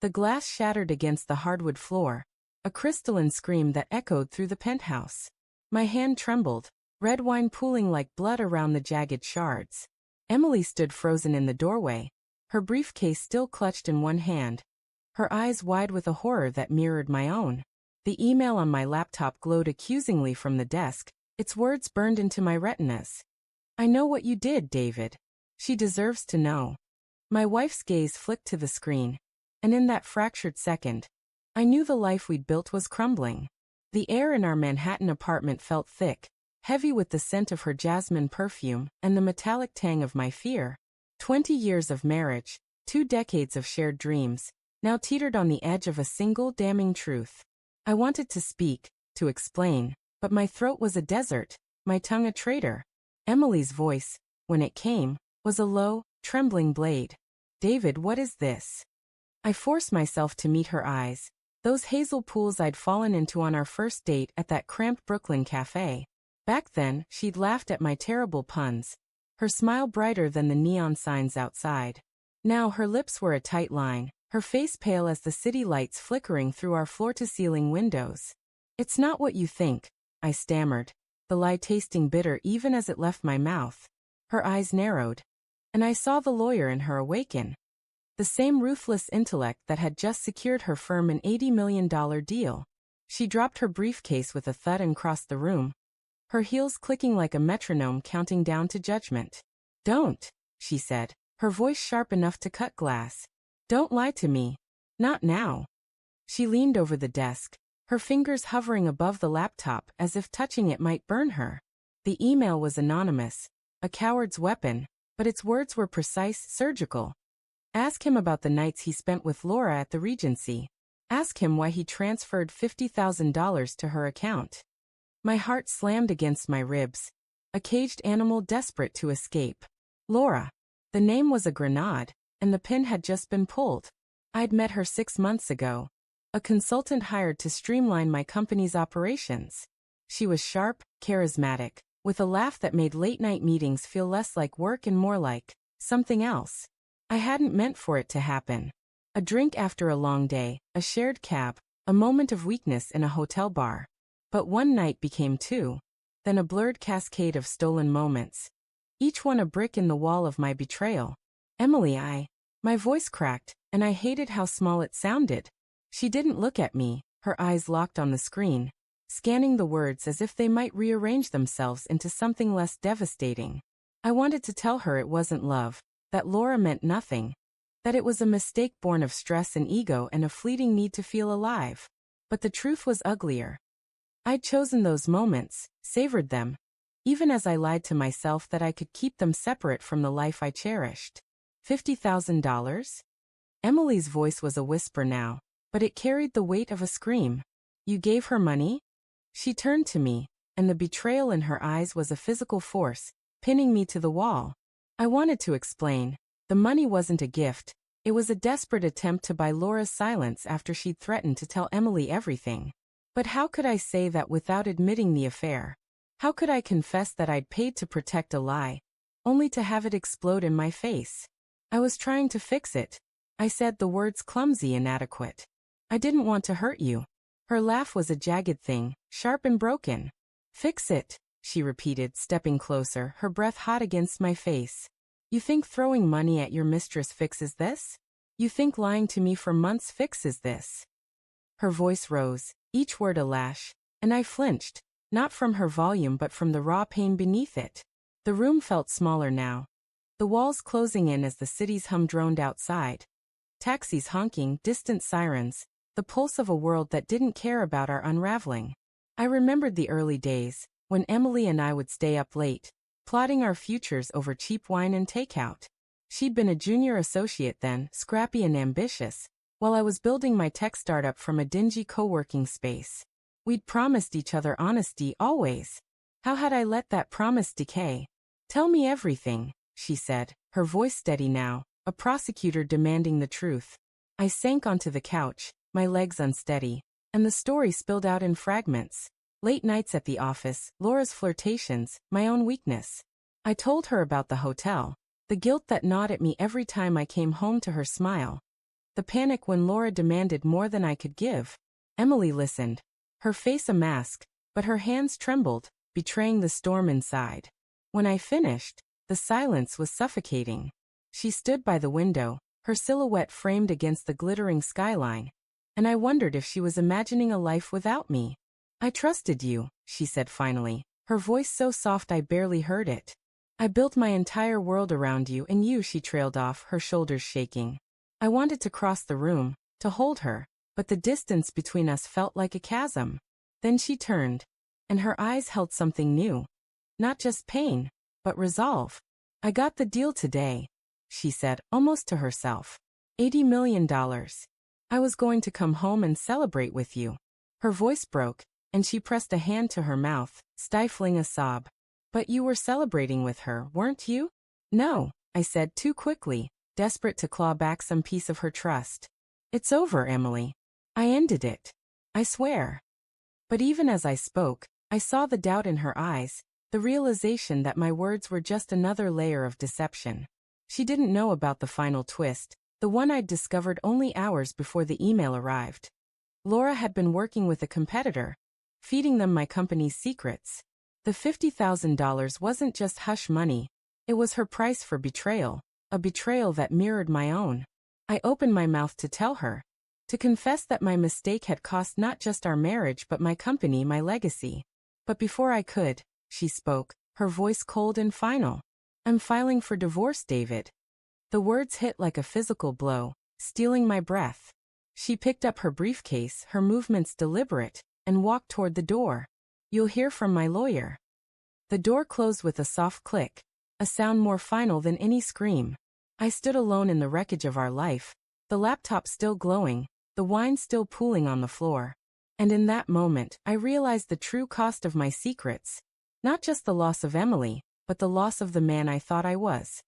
The glass shattered against the hardwood floor, a crystalline scream that echoed through the penthouse. My hand trembled, red wine pooling like blood around the jagged shards. Emily stood frozen in the doorway, her briefcase still clutched in one hand, her eyes wide with a horror that mirrored my own. The email on my laptop glowed accusingly from the desk, its words burned into my retinas. "I know what you did, David. She deserves to know." My wife's gaze flicked to the screen, and in that fractured second, I knew the life we'd built was crumbling. The air in our Manhattan apartment felt thick, heavy with the scent of her jasmine perfume and the metallic tang of my fear. 20 years of marriage, 2 decades of shared dreams, now teetered on the edge of a single damning truth. I wanted to speak, to explain, but my throat was a desert, my tongue a traitor. Emily's voice, when it came, was a low, trembling blade. "David, what is this?" I forced myself to meet her eyes, those hazel pools I'd fallen into on our first date at that cramped Brooklyn cafe. Back then, she'd laughed at my terrible puns, her smile brighter than the neon signs outside. Now her lips were a tight line, her face pale as the city lights flickering through our floor-to-ceiling windows. "It's not what you think," I stammered, the lie tasting bitter even as it left my mouth. Her eyes narrowed, and I saw the lawyer in her awaken. The same ruthless intellect that had just secured her firm an $80 million deal. She dropped her briefcase with a thud and crossed the room, her heels clicking like a metronome counting down to judgment. "Don't," she said, her voice sharp enough to cut glass. "Don't lie to me. Not now." She leaned over the desk, her fingers hovering above the laptop as if touching it might burn her. The email was anonymous, a coward's weapon, but its words were precise, surgical. Ask him about the nights he spent with Laura at the Regency. Ask him why he transferred $50,000 to her account. My heart slammed against my ribs, a caged animal desperate to escape. Laura. The name was a grenade, and the pin had just been pulled. I'd met her 6 months ago, a consultant hired to streamline my company's operations. She was sharp, charismatic, with a laugh that made late-night meetings feel less like work and more like something else. I hadn't meant for it to happen. A drink after a long day, a shared cab, a moment of weakness in a hotel bar. But one night became 2, then a blurred cascade of stolen moments, each one a brick in the wall of my betrayal. "Emily, My voice cracked, and I hated how small it sounded. She didn't look at me, her eyes locked on the screen, scanning the words as if they might rearrange themselves into something less devastating. I wanted to tell her it wasn't love, that Laura meant nothing, that it was a mistake born of stress and ego and a fleeting need to feel alive. But the truth was uglier. I'd chosen those moments, savored them, even as I lied to myself that I could keep them separate from the life I cherished. $50,000? Emily's voice was a whisper now, but it carried the weight of a scream. "You gave her money?" She turned to me, and the betrayal in her eyes was a physical force, pinning me to the wall. I wanted to explain. The money wasn't a gift, it was a desperate attempt to buy Laura's silence after she'd threatened to tell Emily everything. But how could I say that without admitting the affair? How could I confess that I'd paid to protect a lie, only to have it explode in my face? I was trying to fix it. I said, the words clumsy, inadequate. "I didn't want to hurt you." Her laugh was a jagged thing, sharp and broken. "Fix it," she repeated, stepping closer, her breath hot against my face. "You think throwing money at your mistress fixes this? You think lying to me for months fixes this?" Her voice rose, each word a lash, and I flinched, not from her volume but from the raw pain beneath it. The room felt smaller now, the walls closing in as the city's hum droned outside. Taxis honking, distant sirens, the pulse of a world that didn't care about our unraveling. I remembered the early days, when Emily and I would stay up late, plotting our futures over cheap wine and takeout. She'd been a junior associate then, scrappy and ambitious, while I was building my tech startup from a dingy co-working space. We'd promised each other honesty always. How had I let that promise decay? "Tell me everything," she said, her voice steady now, a prosecutor demanding the truth. I sank onto the couch, my legs unsteady, and the story spilled out in fragments. Late nights at the office, Laura's flirtations, my own weakness. I told her about the hotel, the guilt that gnawed at me every time I came home to her smile. The panic when Laura demanded more than I could give. Emily listened, her face a mask, but her hands trembled, betraying the storm inside. When I finished, the silence was suffocating. She stood by the window, her silhouette framed against the glittering skyline, and I wondered if she was imagining a life without me. I trusted you, she said finally, her voice so soft I barely heard it. I built my entire world around you and you, she trailed off, her shoulders shaking. I wanted to cross the room, to hold her, but the distance between us felt like a chasm. Then she turned, and her eyes held something new. Not just pain, but resolve. I got the deal today, she said, almost to herself. $80 million. I was going to come home and celebrate with you. Her voice broke, and she pressed a hand to her mouth, stifling a sob. But you were celebrating with her, weren't you? No, I said too quickly, desperate to claw back some piece of her trust. It's over, Emily. I ended it. I swear. But even as I spoke, I saw the doubt in her eyes, the realization that my words were just another layer of deception. She didn't know about the final twist, the one I'd discovered only hours before the email arrived. Laura had been working with a competitor, feeding them my company's secrets. The $50,000 wasn't just hush money, it was her price for betrayal, a betrayal that mirrored my own. I opened my mouth to tell her, to confess that my mistake had cost not just our marriage but my company, my legacy. But before I could, she spoke, her voice cold and final. I'm filing for divorce, David. The words hit like a physical blow, stealing my breath. She picked up her briefcase, her movements deliberate, and walked toward the door. You'll hear from my lawyer. The door closed with a soft click, a sound more final than any scream. I stood alone in the wreckage of our life, the laptop still glowing, the wine still pooling on the floor. And in that moment, I realized the true cost of my secrets. Not just the loss of Emily, but the loss of the man I thought I was.